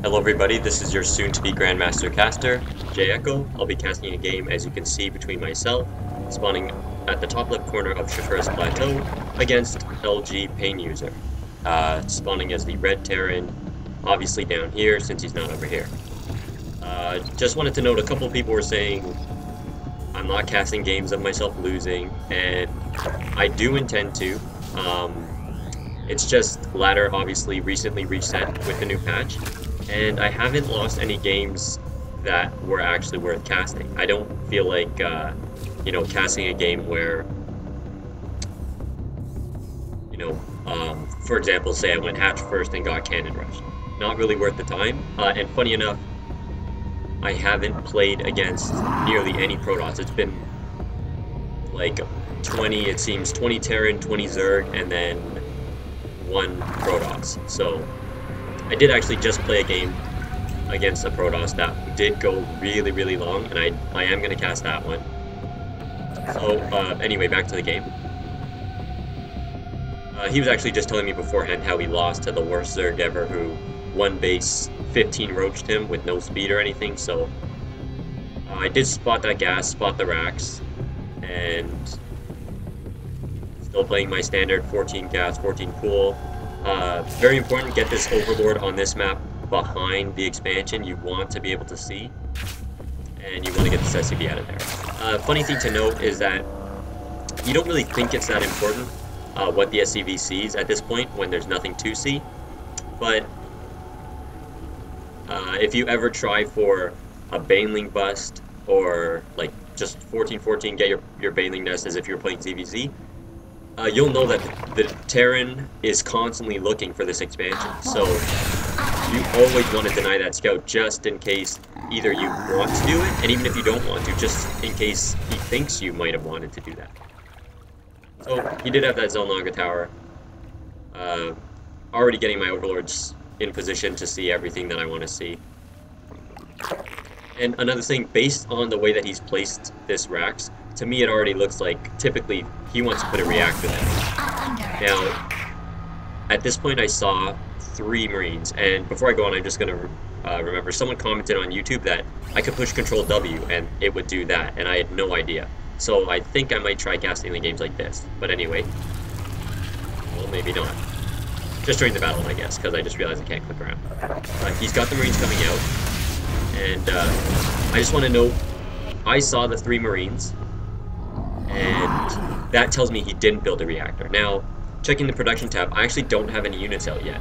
Hello everybody, this is your soon-to-be Grandmaster caster, ZvT. I'll be casting a game, as you can see, between myself, spawning at the top left corner of Shakuras Plateau, against LGPainUser, spawning as the red Terran, obviously down here, since he's not over here. Just wanted to note, a couple people were saying I'm not casting games of myself losing, and I do intend to. It's just ladder obviously recently reset with the new patch, and I haven't lost any games that were actually worth casting. I don't feel like, casting a game where, for example, say I went hatch first and got cannon rush. Not really worth the time, and funny enough, I haven't played against nearly any Protoss. It's been like 20, it seems, 20 Terran, 20 Zerg, and then 1 Protoss. So I did actually just play a game against a Protoss that did go really, really long, and I am going to cast that one. So anyway, back to the game. He was actually just telling me beforehand how he lost to the worst Zerg ever, who one base 15 roached him with no speed or anything. So I did spot that gas, spot the racks, and still playing my standard 14 gas, 14 cool. Very important, get this overlord on this map behind the expansion. You want to be able to see, and you want to get this SCV out of there. Funny thing to note is that you don't really think it's that important what the SCV sees at this point when there's nothing to see, but if you ever try for a Baneling bust, or like just 14-14, get your Baneling nest as if you're playing ZvZ, you'll know that the Terran is constantly looking for this expansion, so you always want to deny that scout just in case either you want to do it, and even if you don't want to, just in case he thinks you might have wanted to do that. So he did have that Zelnaga tower. Already getting my overlords in position to see everything that I want to see. And another thing, based on the way that he's placed this racks, to me it already looks like typically he wants to put a reactor there. Now, at this point I saw 3 Marines, and before I go on, I'm just going to remember, someone commented on YouTube that I could push Control W and it would do that, and I had no idea. So I think I might try casting the games like this. But anyway, well, maybe not. Just during the battle, I guess, because I just realized I can't click around. He's got the Marines coming out, and I just want to note, I saw the 3 Marines, and that tells me he didn't build a reactor. Now, checking the production tab, I actually don't have any units out yet.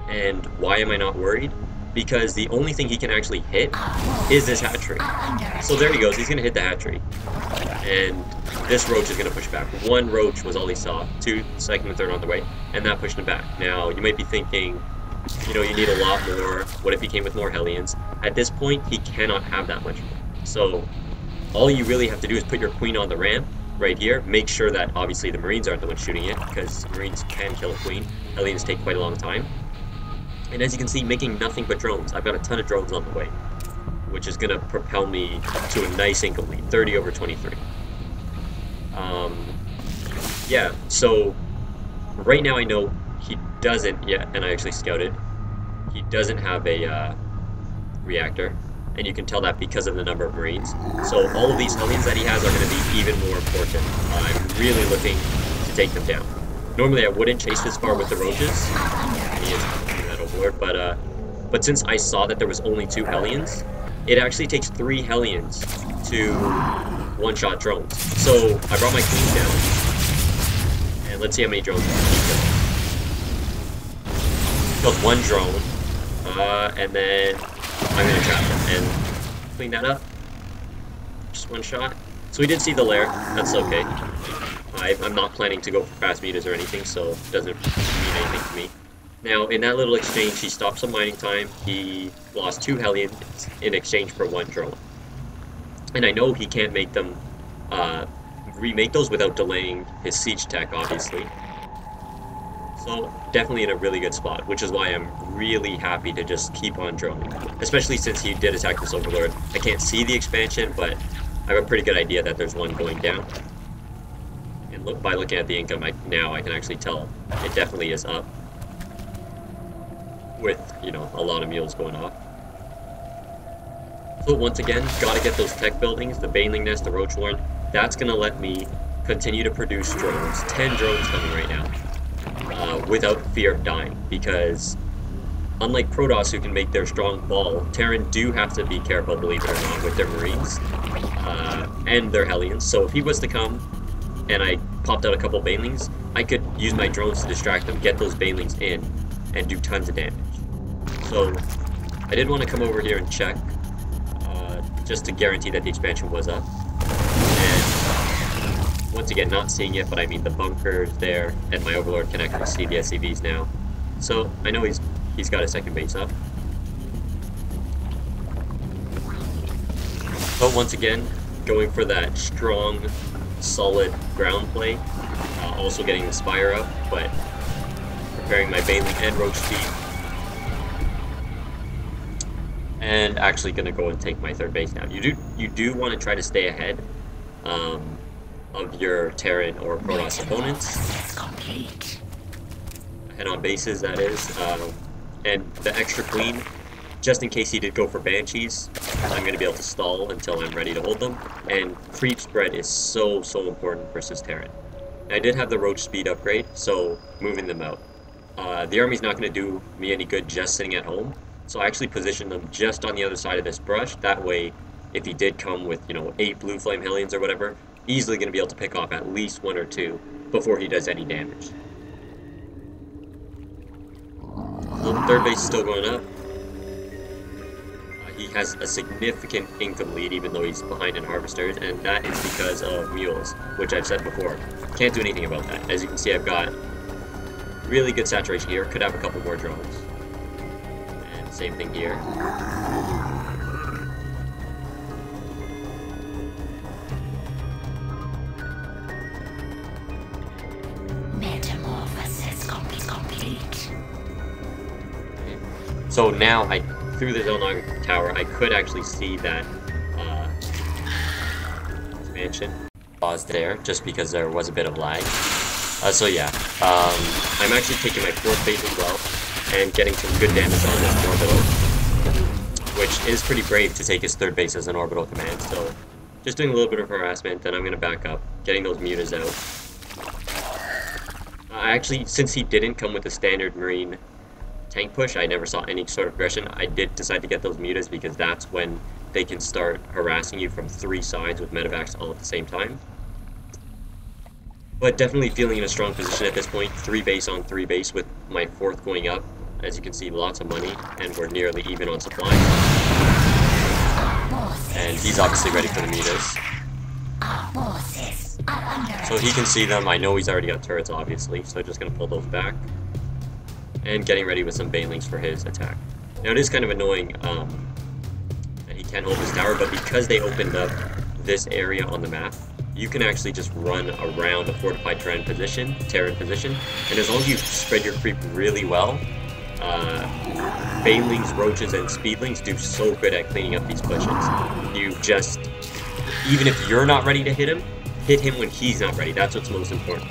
And why am I not worried? Because the only thing he can actually hit is this hatchery. So there he goes, he's going to hit the hatchery. And this roach is going to push back. 1 roach was all he saw, 2, second and third on the way, and that pushed him back. Now, you might be thinking, you need a lot more. What if he came with more Hellions? At this point, he cannot have that much more. So all you really have to do is put your queen on the ramp right here. Make sure that obviously the Marines aren't the ones shooting it, because Marines can kill a queen. Hellions take quite a long time. And as you can see, making nothing but drones. I've got a ton of drones on the way, which is going to propel me to a nice income lead, 30 over 23. Yeah, so right now I know he doesn't yet, and I actually scouted, he doesn't have a reactor, and you can tell that because of the number of Marines. So all of these Hellions that he has are going to be even more important. I'm really looking to take them down. Normally I wouldn't chase this far with the roaches, and he is that overlord, but since I saw that there was only 2 Hellions, it actually takes 3 Hellions to one-shot drones. So I brought my queen down, and let's see how many drones he killed. 1 drone, and then I'm going to trap him and clean that up. Just 1 shot. So we did see the lair, that's okay. I'm not planning to go for fast meters or anything, so it doesn't mean anything to me. Now, in that little exchange, he stopped some mining time. He lost 2 Hellions in exchange for 1 drone. And I know he can't make them, remake those without delaying his siege tech, obviously. So, definitely in a really good spot, which is why I'm really happy to just keep on droning. Especially since he did attack this overlord. I can't see the expansion, but I have a pretty good idea that there's one going down. And by looking at the income, now I can actually tell it definitely is up. with, you know, a lot of mules going off. So once again, gotta get those tech buildings, the Baneling Nest, the Roach Warren. That's gonna let me continue to produce drones. 10 drones coming right now, without fear of dying, because unlike Protoss, who can make their strong ball, Terran do have to be careful, believe it or not, with their Marines and their Hellions. So if he was to come and I popped out a couple Banelings, I could use my drones to distract them, get those Banelings in, and do tons of damage. So I did want to come over here and check, just to guarantee that the expansion was up. And once again, not seeing it, but I mean the bunker's there, and my Overlord can actually see the SCVs now. So I know he's got a second base up. But once again, going for that strong, solid ground play. Also getting the Spire up, but preparing my Baneling and Roach Speed. And actually going to go and take my third base now. You do want to try to stay ahead of your Terran or Protoss opponents. Ahead on bases, that is. And the extra Queen, just in case he did go for Banshees, I'm going to be able to stall until I'm ready to hold them. And creep spread is so important versus Terran. I did have the Roach Speed upgrade, so moving them out. The army's not going to do me any good just sitting at home. So I actually positioned them just on the other side of this brush. That way, if he did come with, you know, 8 Blue Flame Hellions or whatever, easily going to be able to pick off at least 1 or 2 before he does any damage. Well, third base is still going up. He has a significant income lead, even though he's behind in Harvesters, and that is because of Mules, which I've said before. Can't do anything about that. As you can see, I've got really good saturation here. Could have a couple more drones. Same thing here. Metamorphosis complete. So now, through the Zelnog Tower, I could actually see that expansion pause there, just because there was a bit of lag. So yeah, I'm actually taking my fourth base as well, and getting some good damage on this orbital, which is pretty brave to take his third base as an orbital command. So just doing a little bit of harassment, then I'm going to back up, getting those mutas out. Actually, since he didn't come with a standard Marine tank push, I never saw any sort of aggression. I did decide to get those mutas because that's when they can start harassing you from 3 sides with medevacs all at the same time. But definitely feeling in a strong position at this point. 3 base on 3 base with my 4th going up. As you can see, lots of money, and we're nearly even on supply. And he's obviously ready for the mutas. So he can see them. I know he's already got turrets, obviously, so just going to pull those back. And getting ready with some Banelings for his attack. Now, it is kind of annoying that he can't hold this tower, but because they opened up this area on the map, you can actually just run around a fortified Terran position, and as long as you spread your creep really well, Banelings, Roaches, and Speedlings do so good at cleaning up these pushes. You just, even if you're not ready to hit him when he's not ready. That's what's most important.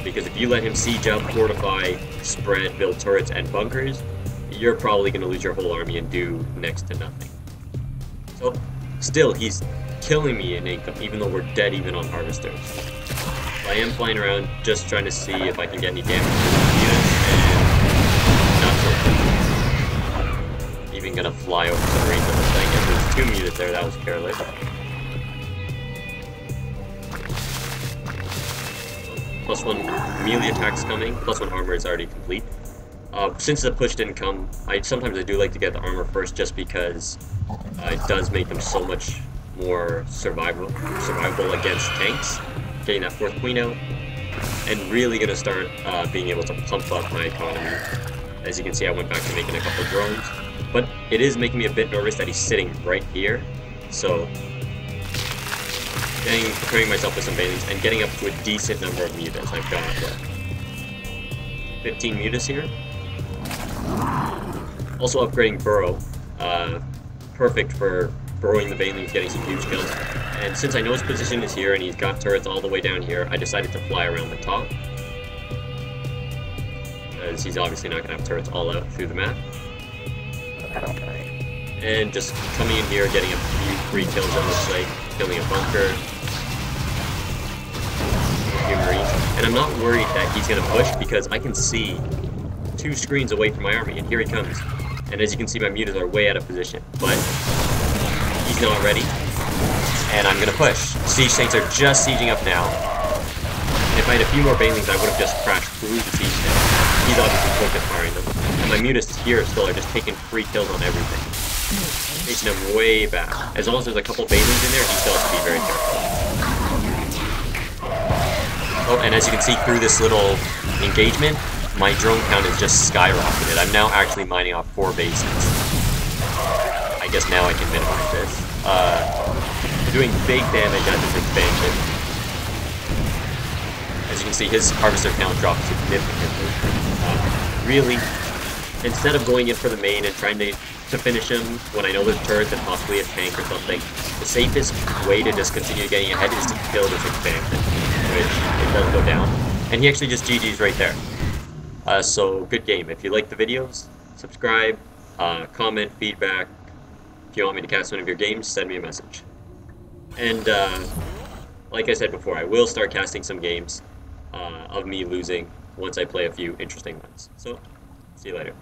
Because if you let him siege up, fortify, spread, build turrets and bunkers, you're probably going to lose your whole army and do next to nothing. So, still, he's killing me in income, even though we're dead even on Harvesters. I am flying around just trying to see if I can get any damage to the units, and not so much. Even gonna fly over the range of the thing. If there's 2 mutas there, that was careless. +1 melee attacks coming, +1 armor is already complete. Since the push didn't come, sometimes I do like to get the armor first just because it does make them so much more survivable against tanks. Getting that 4th queen out, and really gonna start being able to pump up my economy. As you can see, I went back to making a couple drones, but it is making me a bit nervous that he's sitting right here. So, preparing myself with some Banelings and getting up to a decent number of mutas. I've got 15 mutas here. Also upgrading Burrow, perfect for burrowing the Banelings, getting some huge kills. And since I know his position is here and he's got turrets all the way down here, I decided to fly around the top. because he's obviously not going to have turrets all out through the map. And just coming in here, getting a few free kills, it looks like, killing a bunker, a few marines. And I'm not worried that he's going to push because I can see 2 screens away from my army, and here he comes. And as you can see, my mutas are way out of position, but he's not ready, and I'm going to push. Siege tanks are just sieging up now. If I had a few more banelings, I would have just crashed through the siege tank. He's obviously focus firing them. And my mutas here still are just taking free kills on everything. Chasing him way back. As long as there's a couple banelings in there, he still has to be very careful. Oh, and as you can see through this little engagement, my drone count is just skyrocketed. I'm now actually mining off 4 bases. I guess now I can minimize this. We're doing big damage at this expansion. As you can see, his harvester count dropped significantly. Really, instead of going in for the main and trying to finish him when I know there's turrets and possibly a tank or something, the safest way to just continue getting ahead is to kill this expansion, which it does go down. And he actually just GG's right there. So, good game. If you like the videos, subscribe, comment, feedback. If you want me to cast one of your games, send me a message. And, like I said before, I will start casting some games of me losing once I play a few interesting ones. So, see you later.